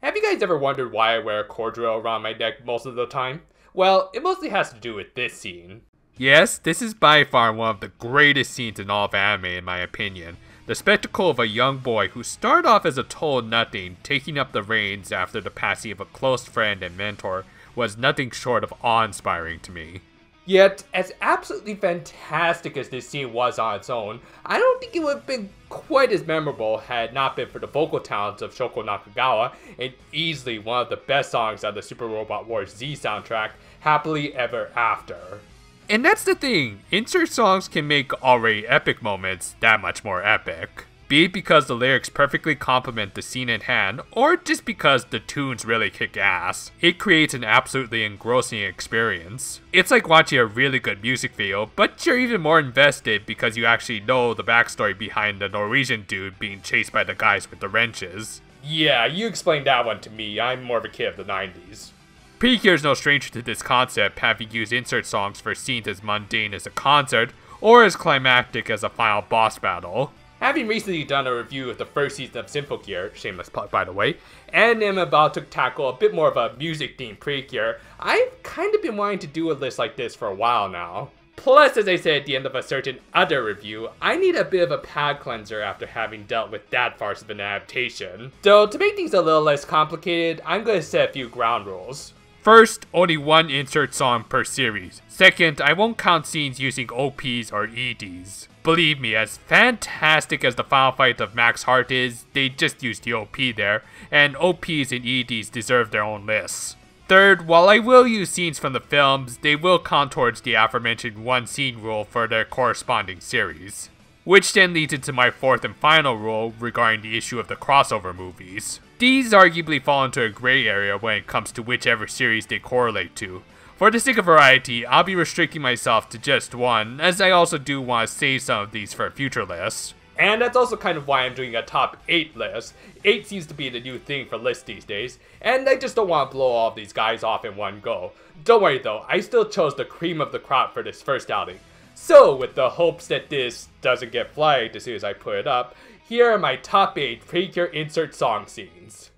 Have you guys ever wondered why I wear a cord drill around my neck most of the time? Well, it mostly has to do with this scene. Yes, this is by far one of the greatest scenes in all of anime in my opinion. The spectacle of a young boy who started off as a total nothing, taking up the reins after the passing of a close friend and mentor, was nothing short of awe-inspiring to me. Yet, as absolutely fantastic as this scene was on its own, I don't think it would have been quite as memorable had it not been for the vocal talents of Shoko Nakagawa, and easily one of the best songs on the Super Robot Wars Z soundtrack, Happily Ever After. And that's the thing, insert songs can make already epic moments that much more epic. Be it because the lyrics perfectly complement the scene at hand, or just because the tunes really kick ass. It creates an absolutely engrossing experience. It's like watching a really good music video, but you're even more invested because you actually know the backstory behind the Norwegian dude being chased by the guys with the wrenches. Yeah, you explained that one to me, I'm more of a kid of the 90s. Precure is no stranger to this concept, having used insert songs for scenes as mundane as a concert, or as climactic as a final boss battle. Having recently done a review of the first season of Symphogears, shameless plug by the way, and am about to tackle a bit more of a music-themed Precure, I've kind of been wanting to do a list like this for a while now. Plus, as I said at the end of a certain other review, I need a bit of a palate cleanser after having dealt with that farce of an adaptation. So, to make things a little less complicated, I'm going to set a few ground rules. First, only one insert song per series. Second, I won't count scenes using OPs or EDs. Believe me, as fantastic as the final fight of Max Heart is, they just used the OP there, and OPs and EDs deserve their own lists. Third, while I will use scenes from the films, they will count towards the aforementioned one scene rule for their corresponding series. Which then leads into my fourth and final rule regarding the issue of the crossover movies. These arguably fall into a gray area when it comes to whichever series they correlate to. For the sake of variety, I'll be restricting myself to just one, as I also do want to save some of these for a future list. And that's also kind of why I'm doing a top 8 list. 8 seems to be the new thing for lists these days, and I just don't want to blow all of these guys off in one go. Don't worry though, I still chose the cream of the crop for this first outing. So, with the hopes that this doesn't get flagged as soon as I put it up, here are my top 8 Precure insert song scenes.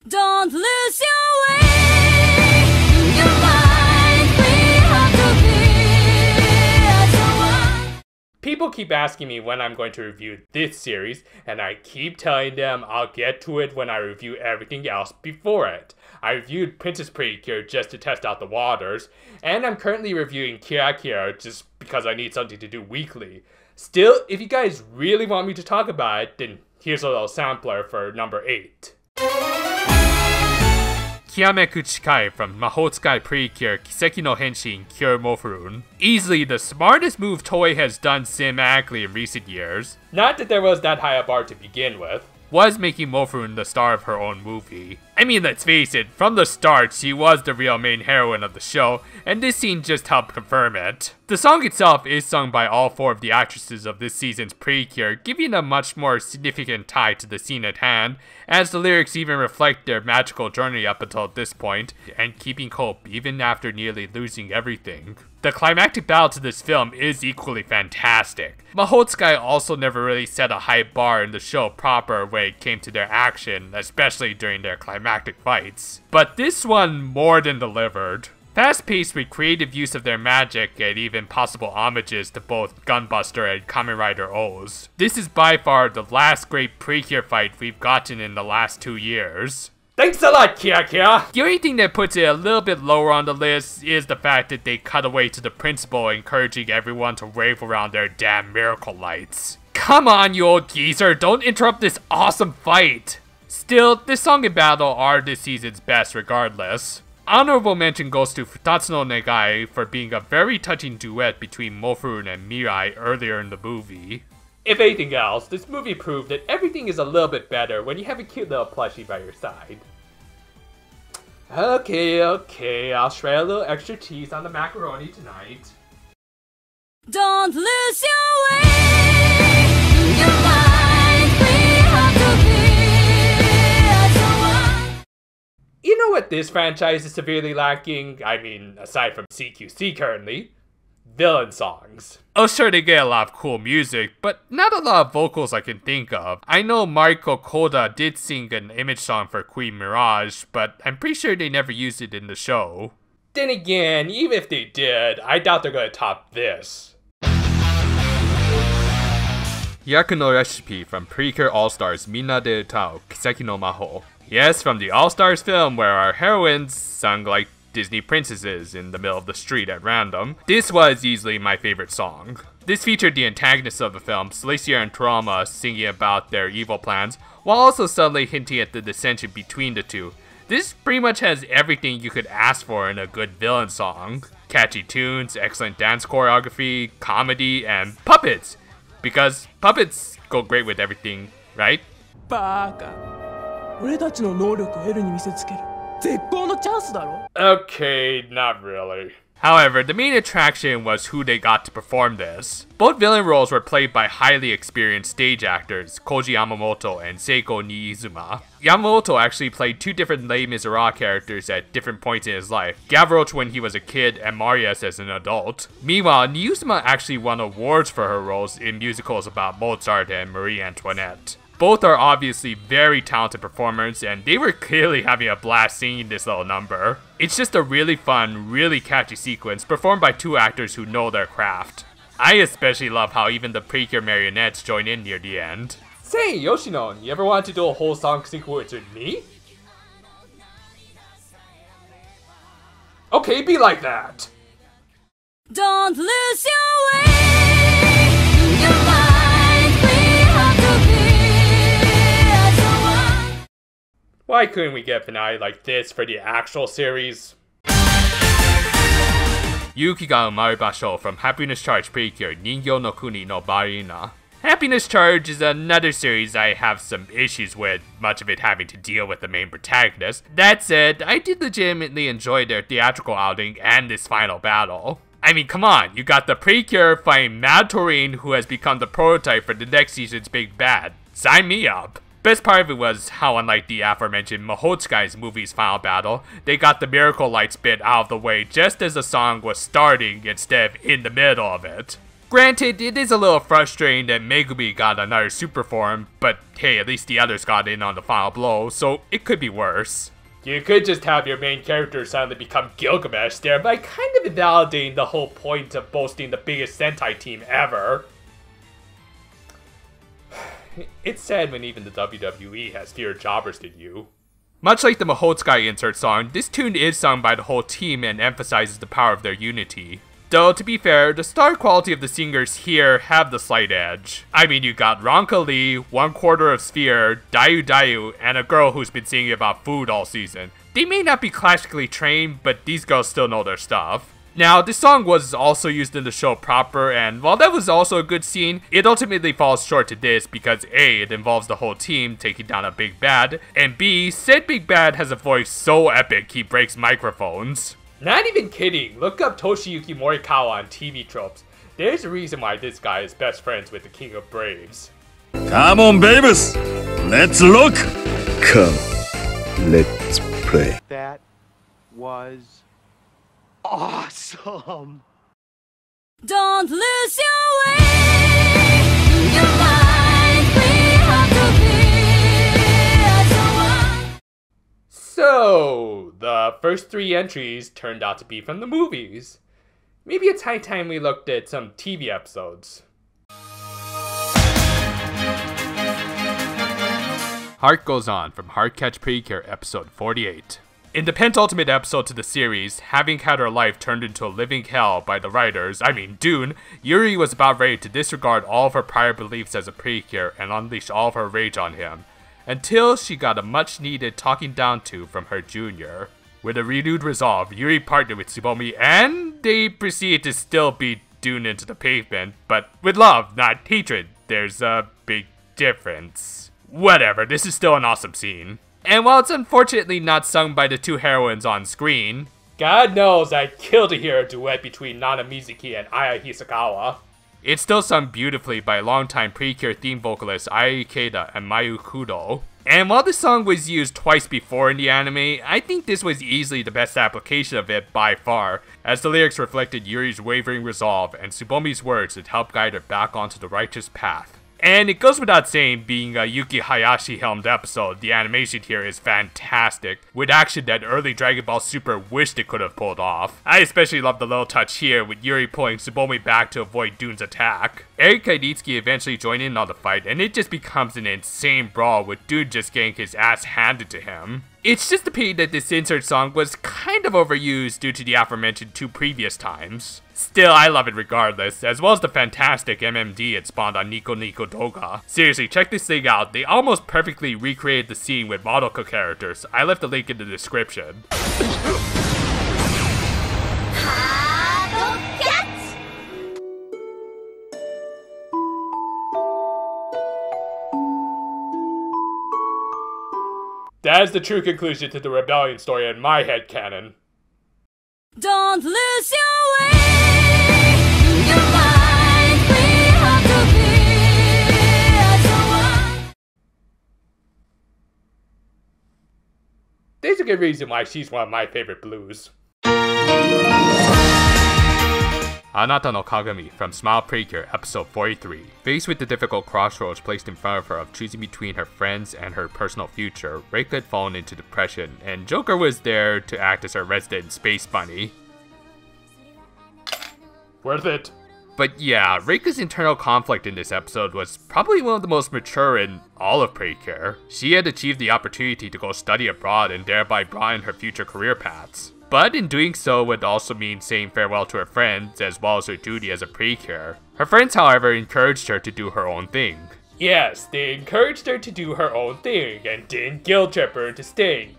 Don't lose your way, your mind, we have to be as one. People keep asking me when I'm going to review this series, and I keep telling them I'll get to it when I review everything else before it. I reviewed Princess Precure just to test out the waters, and I'm currently reviewing Kira Kira just because I need something to do weekly. Still, if you guys really want me to talk about it, then here's a little sampler for number 8. Kiyameku Chikai from Mahotsukai Precure Kiseki no Henshin Cure Mofurun. Easily the smartest move Toei has done cinematically in recent years. Not that there was that high a bar to begin with. Was making Mofurun the star of her own movie. I mean, let's face it, from the start, she was the real main heroine of the show, and this scene just helped confirm it. The song itself is sung by all 4 of the actresses of this season's Precure, giving a much more significant tie to the scene at hand, as the lyrics even reflect their magical journey up until this point, and keeping hope even after nearly losing everything. The climactic battle to this film is equally fantastic. Mahotsukai also never really set a high bar in the show proper when it came to their action, especially during their climactic fights. But this one more than delivered. Fast-paced with creative use of their magic and even possible homages to both Gunbuster and Kamen Rider O's. This is by far the last great Precure fight we've gotten in the last 2 years. Thanks a lot, Kia. The only thing that puts it a little bit lower on the list is the fact that they cut away to the principal encouraging everyone to rave around their damn miracle lights. Come on, you old geezer, don't interrupt this awesome fight! Still, this song and battle are this season's best regardless. Honorable mention goes to Futatsu no Negai for being a very touching duet between Mofurun and Mirai earlier in the movie. If anything else, this movie proved that everything is a little bit better when you have a cute little plushie by your side. Okay, I'll shred a little extra cheese on the macaroni tonight. Don't lose your way, your mind, we have to be as one. You know what this franchise is severely lacking? I mean, aside from CQC currently? Villain songs. Oh sure, they get a lot of cool music, but not a lot of vocals I can think of. I know Mariko Koda did sing an image song for Queen Mirage, but I'm pretty sure they never used it in the show. Then again, even if they did, I doubt they're gonna top this. Hyaku no Recipe from Precure All-Stars Minna de Utao Kiseki no Maho. Yes, from the All-Stars film where our heroines sung like Disney princesses in the middle of the street at random. This was easily my favorite song. This featured the antagonists of the film, Celicia and Trauma, singing about their evil plans, while also subtly hinting at the dissension between the two. This pretty much has everything you could ask for in a good villain song. Catchy tunes, excellent dance choreography, comedy, and puppets! Because puppets go great with everything, right? バカ俺たちの能力をエルに見せつける絶好のチャンスだろ Okay, not really. However, the main attraction was who they got to perform this. Both villain roles were played by highly experienced stage actors, Koji Yamamoto and Seiko Niizuma. Yamamoto actually played two different Les Miserables characters at different points in his life, Gavroche when he was a kid and Marius as an adult. Meanwhile, Niizuma actually won awards for her roles in musicals about Mozart and Marie Antoinette. Both are obviously very talented performers, and they were clearly having a blast singing this little number. It's just a really fun, really catchy sequence performed by two actors who know their craft. I especially love how even the Precure marionettes join in near the end. Say, Yoshino, you ever want to do a whole song sequence with me? Okay, be like that! Don't lose your way, your mind, we have to be as one. Why couldn't we get a finale like this for the actual series? Yuki ga umaru basho from Happiness Charge Precure Ningyo no Kuni no Barina. Happiness Charge is another series I have some issues with, much of it having to deal with the main protagonist. That said, I did legitimately enjoy their theatrical outing and this final battle. I mean, come on, you got the Precure fighting Mad Taurine, who has become the prototype for the next season's big bad. Sign me up! Best part of it was how, unlike the aforementioned Mahoutsuki's movie's final battle, they got the Miracle Lights bit out of the way just as the song was starting instead of in the middle of it. Granted, it is a little frustrating that Megumi got another super form, but hey, at least the others got in on the final blow, so it could be worse. You could just have your main character suddenly become Gilgamesh there by kind of invalidating the whole point of boasting the biggest Sentai team ever. It's sad when even the WWE has fewer jobbers than you. Much like the Mahoutsukai insert song, this tune is sung by the whole team and emphasizes the power of their unity. Though, to be fair, the star quality of the singers here have the slight edge. I mean, you got Ronka Lee, 1/4 of Sphere, Dayu Dayu, and a girl who's been singing about food all season. They may not be classically trained, but these girls still know their stuff. Now, this song was also used in the show proper, and while that was also a good scene, it ultimately falls short to this because A, it involves the whole team taking down a big bad, and B, said big bad has a voice so epic he breaks microphones. Not even kidding, look up Toshiyuki Morikawa on TV tropes. There's a reason why this guy is best friends with the King of Braves. Come on, babies! Let's look! Come, let's play. That was awesome. Don't lose your way, your mind, we have to be as one. So, the first 3 entries turned out to be from the movies. Maybe it's high time we looked at some TV episodes. Heart Goes On from Heart Catch Precure episode 48. In the penultimate episode to the series, having had her life turned into a living hell by the writers, Dune, Yuri was about ready to disregard all of her prior beliefs as a Precure and unleash all of her rage on him, until she got a much needed talking down to from her junior. With a renewed resolve, Yuri partnered with Tsubomi and they proceeded to still beat Dune into the pavement, but with love, not hatred. there's a big difference. Whatever, this is still an awesome scene. And while it's unfortunately not sung by the two heroines on screen, God knows I'd kill to hear a duet between Nana Mizuki and Aya Hisakawa. it's still sung beautifully by longtime Precure theme vocalists Ai Ikeda and Mayu Kudo. And while this song was used twice before in the anime, I think this was easily the best application of it by far, as the lyrics reflected Yuri's wavering resolve and Tsubomi's words that helped guide her back onto the righteous path. And it goes without saying, being a Yuki Hayashi helmed episode, the animation here is fantastic, with action that early Dragon Ball Super wished it could have pulled off. I especially love the little touch here, with Yuri pulling Tsubomi back to avoid Dun's attack. Eri Kainitsuki eventually joined in on the fight, and it just becomes an insane brawl, with Dun just getting his ass handed to him. It's just a pity that this insert song was kind of overused due to the aforementioned two previous times. Still, I love it regardless, as well as the fantastic MMD it spawned on Nico Nico Doga. Seriously, check this thing out, they almost perfectly recreated the scene with Madoka characters. I left a link in the description. That is the true conclusion to the rebellion story in my headcanon. Don't lose your way, your mind, we have to be as one. There's a good reason why she's one of my favorite blues. Anata no Kagami from Smile Precure, episode 43. Faced with the difficult crossroads placed in front of her of choosing between her friends and her personal future, Reika had fallen into depression, and Joker was there to act as her resident space bunny. Worth it. But yeah, Reika's internal conflict in this episode was probably one of the most mature in all of Precure. She had achieved the opportunity to go study abroad and thereby broaden her future career paths. But in doing so would also mean saying farewell to her friends as well as her duty as a Precure. Her friends, however, encouraged her to do her own thing. Yes, they encouraged her to do her own thing and didn't guilt trip her into staying.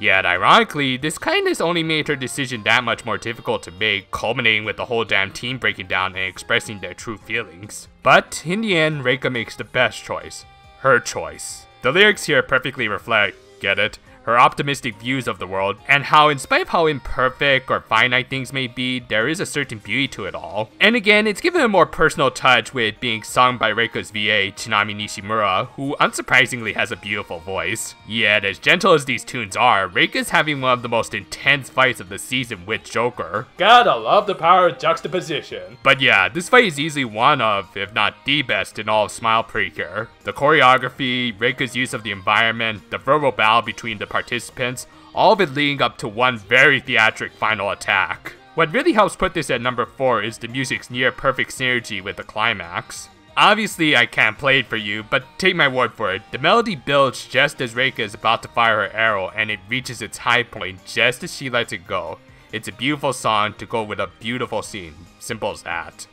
Yet, ironically, this kindness only made her decision that much more difficult to make, culminating with the whole damn team breaking down and expressing their true feelings. But in the end, Reika makes the best choice. Her choice. The lyrics here perfectly reflect, get it? Her optimistic views of the world, and how in spite of how imperfect or finite things may be, there is a certain beauty to it all. And again, it's given a more personal touch with being sung by Reika's VA, Chinami Nishimura, who unsurprisingly has a beautiful voice. Yet as gentle as these tunes are, Reika's having one of the most intense fights of the season with Joker. Gotta love the power of juxtaposition. But yeah, this fight is easily one of, if not the best in all of Smile Precure. The choreography, Reika's use of the environment, the verbal battle between the participants, all of it leading up to one very theatric final attack. What really helps put this at number 4 is the music's near perfect synergy with the climax. Obviously I can't play it for you, but take my word for it, the melody builds just as Reika is about to fire her arrow and it reaches its high point just as she lets it go. It's a beautiful song to go with a beautiful scene, simple as that.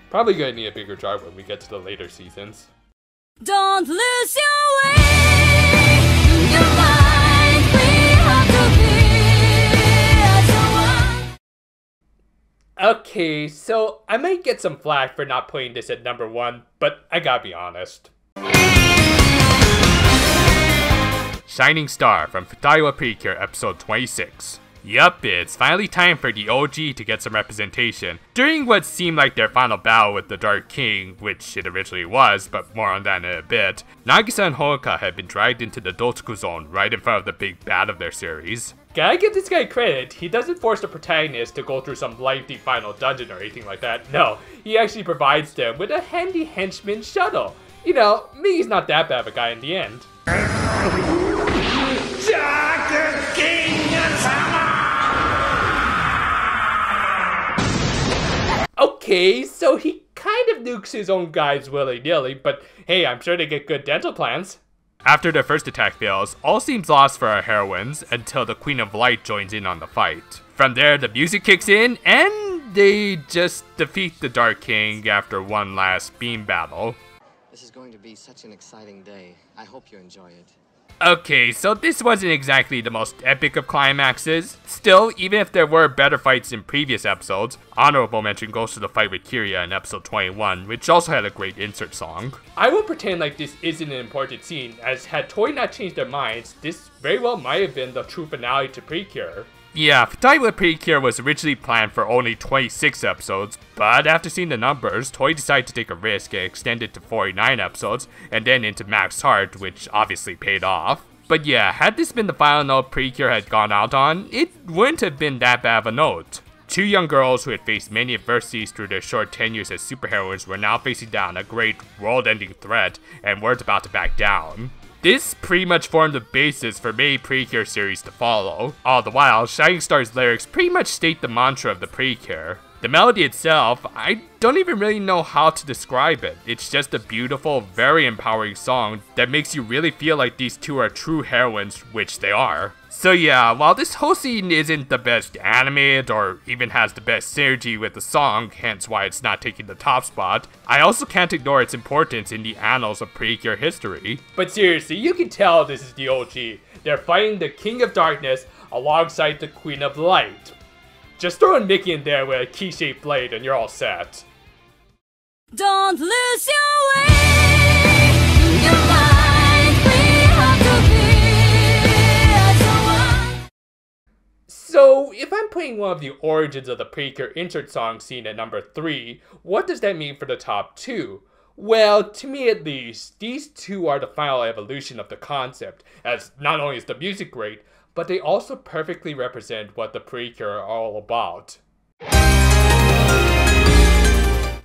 Probably gonna need a bigger jar when we get to the later seasons. Don't lose your way, your mind, we have to be as one. Okay, so I might get some flack for not putting this at number 1, but I gotta be honest. Shining Star from Futaiwa Precure, episode 26. Yup, it's finally time for the OG to get some representation. During what seemed like their final battle with the Dark King, which it originally was, but more on that in a bit, Nagisa and Honoka had been dragged into the Dotsuku zone right in front of the big bad of their series. Gotta give this guy credit, he doesn't force the protagonist to go through some lengthy final dungeon or anything like that. No, he actually provides them with a handy henchman shuttle. You know, Migi's not that bad of a guy in the end. Okay, so he kind of nukes his own guys willy-nilly, but hey, I'm sure they get good dental plans. After their first attack fails, all seems lost for our heroines until the Queen of Light joins in on the fight. From there, the music kicks in, and they just defeat the Dark King after one last beam battle. This is going to be such an exciting day. I hope you enjoy it. Okay, so this wasn't exactly the most epic of climaxes. Still, even if there were better fights in previous episodes, honorable mention goes to the fight with Kiria in episode 21, which also had a great insert song. I will pretend like this isn't an important scene, as had Toei not changed their minds, this very well might have been the true finale to Precure. Yeah, Fight with Precure was originally planned for only 26 episodes, but after seeing the numbers, Toei decided to take a risk and extend it to 49 episodes, and then into Max Heart, which obviously paid off. But yeah, had this been the final note Precure had gone out on, it wouldn't have been that bad of a note. Two young girls who had faced many adversities through their short tenures as superheroines were now facing down a great world-ending threat and weren't about to back down. This pretty much formed the basis for many Precure series to follow. All the while, Shining Star's lyrics pretty much state the mantra of the Precure. The melody itself, I don't even really know how to describe it. It's just a beautiful, very empowering song that makes you really feel like these two are true heroines, which they are. So yeah, while this whole scene isn't the best animated or even has the best synergy with the song, hence why it's not taking the top spot, I also can't ignore its importance in the annals of Precure history. But seriously, you can tell this is the OG. They're fighting the King of Darkness alongside the Queen of Light. Just throw in Mickey in there with a key-shaped blade and you're all set. Don't lose your way, your mind, we have to be so one. So, if I'm putting one of the origins of the Precure insert song scene at number 3, what does that mean for the top 2? Well, to me at least, these two are the final evolution of the concept, as not only is the music great, but they also perfectly represent what the Precure are all about.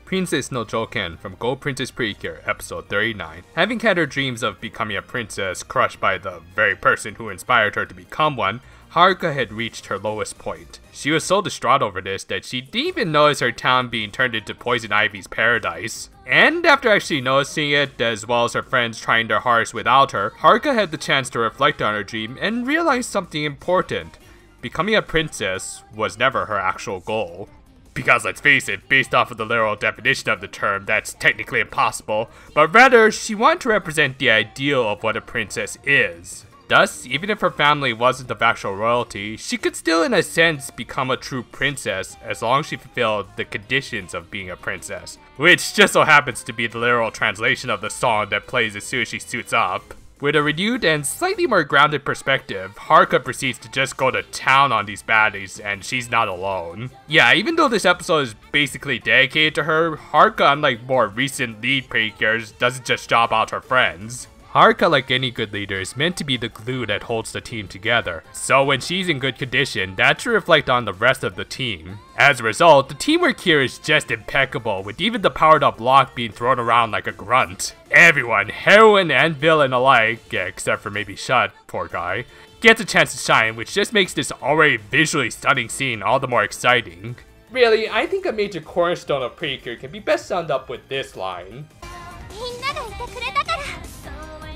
Princess no Joken from Go Princess Precure, episode 39. Having had her dreams of becoming a princess crushed by the very person who inspired her to become one, Haruka had reached her lowest point. She was so distraught over this that she didn't even notice her town being turned into Poison Ivy's paradise. And after actually noticing it, as well as her friends trying their hardest without her, Haruka had the chance to reflect on her dream and realize something important. Becoming a princess was never her actual goal. Because let's face it, based off of the literal definition of the term, that's technically impossible, but rather, she wanted to represent the ideal of what a princess is. Thus, even if her family wasn't of actual royalty, she could still in a sense become a true princess as long as she fulfilled the conditions of being a princess. Which just so happens to be the literal translation of the song that plays as soon as she suits up. With a renewed and slightly more grounded perspective, Haruka proceeds to just go to town on these baddies, and she's not alone. Yeah, even though this episode is basically dedicated to her, Haruka, unlike more recent lead Precures, doesn't just job out her friends. Haruka, like any good leader, is meant to be the glue that holds the team together, so when she's in good condition, that should reflect on the rest of the team. As a result, the teamwork here is just impeccable, with even the powered up Locke being thrown around like a grunt. Everyone, heroine and villain alike, except for maybe Shut, poor guy, gets a chance to shine, which just makes this already visually stunning scene all the more exciting. Really, I think a major cornerstone of Precure can be best summed up with this line. みんながいてくれたから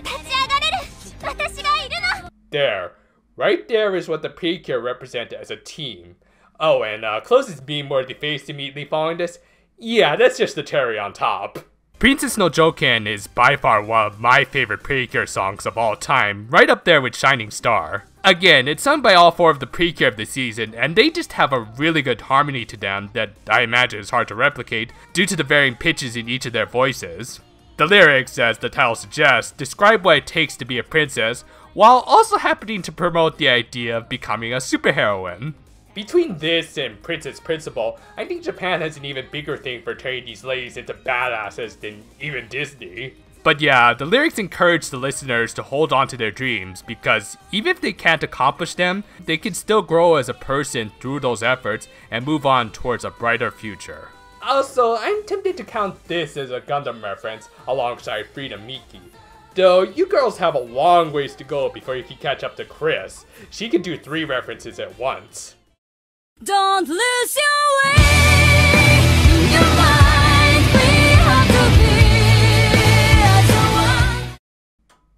立ち上がれる私がいるの There. Right there is what the Precure represent as a team. Oh, and closest being more defaced immediately following this? Yeah, that's just the cherry on top. Princess no Joken is by far one of my favorite Precure songs of all time, right up there with Shining Star. Again, it's sung by all 4 of the Precure of the season, and they just have a really good harmony to them that I imagine is hard to replicate due to the varying pitches in each of their voices. The lyrics, as the title suggests, describe what it takes to be a princess, while also happening to promote the idea of becoming a superheroine. Between this and Princess Principal, I think Japan has an even bigger thing for turning these ladies into badasses than even Disney. But yeah, the lyrics encourage the listeners to hold on to their dreams, because even if they can't accomplish them, they can still grow as a person through those efforts and move on towards a brighter future. Also, I'm tempted to count this as a Gundam reference alongside Freedom Miki. Though, you girls have a long ways to go before you can catch up to Chris. She can do 3 references at once. Don't lose your way, your mind, we have to be so one.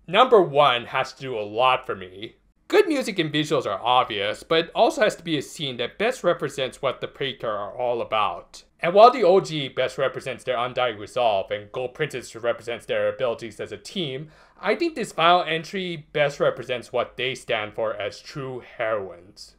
Number 1 has to do a lot for me. Good music and visuals are obvious, but it also has to be a scene that best represents what the Precure are all about. And while the OG best represents their undying resolve and Gold Princess represents their abilities as a team, I think this final entry best represents what they stand for as true heroines.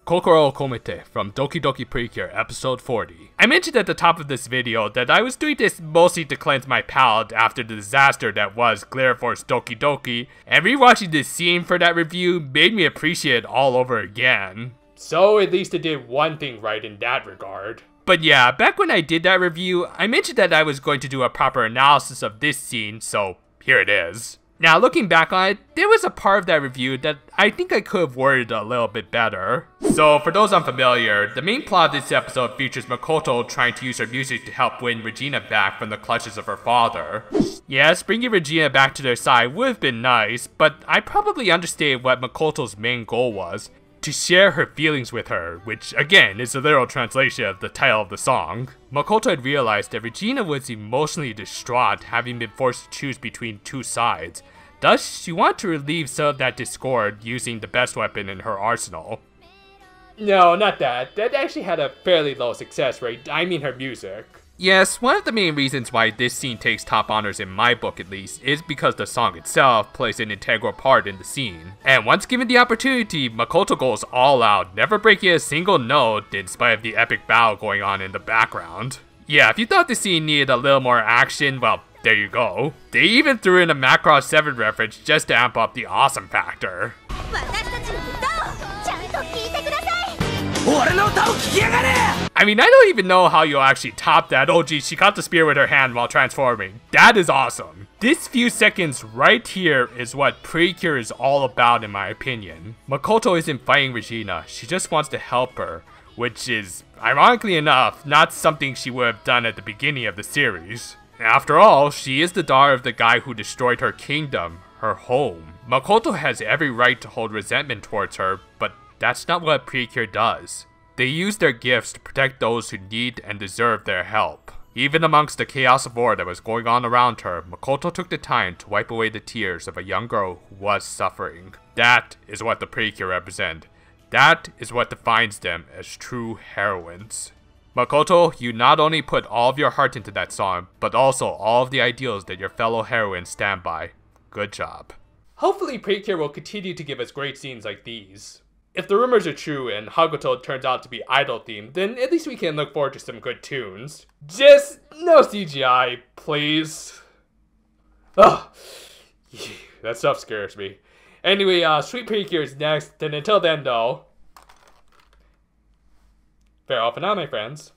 Kokoro Kumite from Doki Doki Precure episode 40. I mentioned at the top of this video that I was doing this mostly to cleanse my palate after the disaster that was Glare Force Doki Doki, and rewatching this scene for that review made me appreciate it all over again. So at least it did one thing right in that regard. But yeah, back when I did that review, I mentioned that I was going to do a proper analysis of this scene, so here it is. Now, looking back on it, there was a part of that review that I think I could have worded a little bit better. So, for those unfamiliar, the main plot of this episode features Makoto trying to use her music to help win Regina back from the clutches of her father. Yes, bringing Regina back to their side would have been nice, but I probably understated what Makoto's main goal was. To share her feelings with her, which again is a literal translation of the title of the song. Makoto had realized that Regina was emotionally distraught, having been forced to choose between two sides. Thus, she wanted to relieve some of that discord using the best weapon in her arsenal. No, not that. That actually had a fairly low success rate. I mean her music. Yes, one of the main reasons why this scene takes top honors in my book at least is because the song itself plays an integral part in the scene. And once given the opportunity, Makoto goes all out, never breaking a single note in spite of the epic battle going on in the background. Yeah, if you thought the scene needed a little more action, well, there you go. They even threw in a Macross 7 reference just to amp up the awesome factor. I mean, I don't even know how you'll actually top that. Oh geez, she caught the spear with her hand while transforming. That is awesome. This few seconds right here is what Precure is all about in my opinion. Makoto isn't fighting Regina, she just wants to help her, which is, ironically enough, not something she would have done at the beginning of the series. After all, she is the daughter of the guy who destroyed her kingdom, her home. Makoto has every right to hold resentment towards her, but that's not what Precure does. They use their gifts to protect those who need and deserve their help. Even amongst the chaos of war that was going on around her, Makoto took the time to wipe away the tears of a young girl who was suffering. That is what the Precure represent. That is what defines them as true heroines. Makoto, you not only put all of your heart into that song, but also all of the ideals that your fellow heroines stand by. Good job. Hopefully Precure will continue to give us great scenes like these. If the rumors are true and Hagoto turns out to be idol themed, then at least we can look forward to some good tunes. Just no CGI, please. Ugh. That stuff scares me. Anyway, Sweet Precure is next, and until then though, farewell for now, my friends.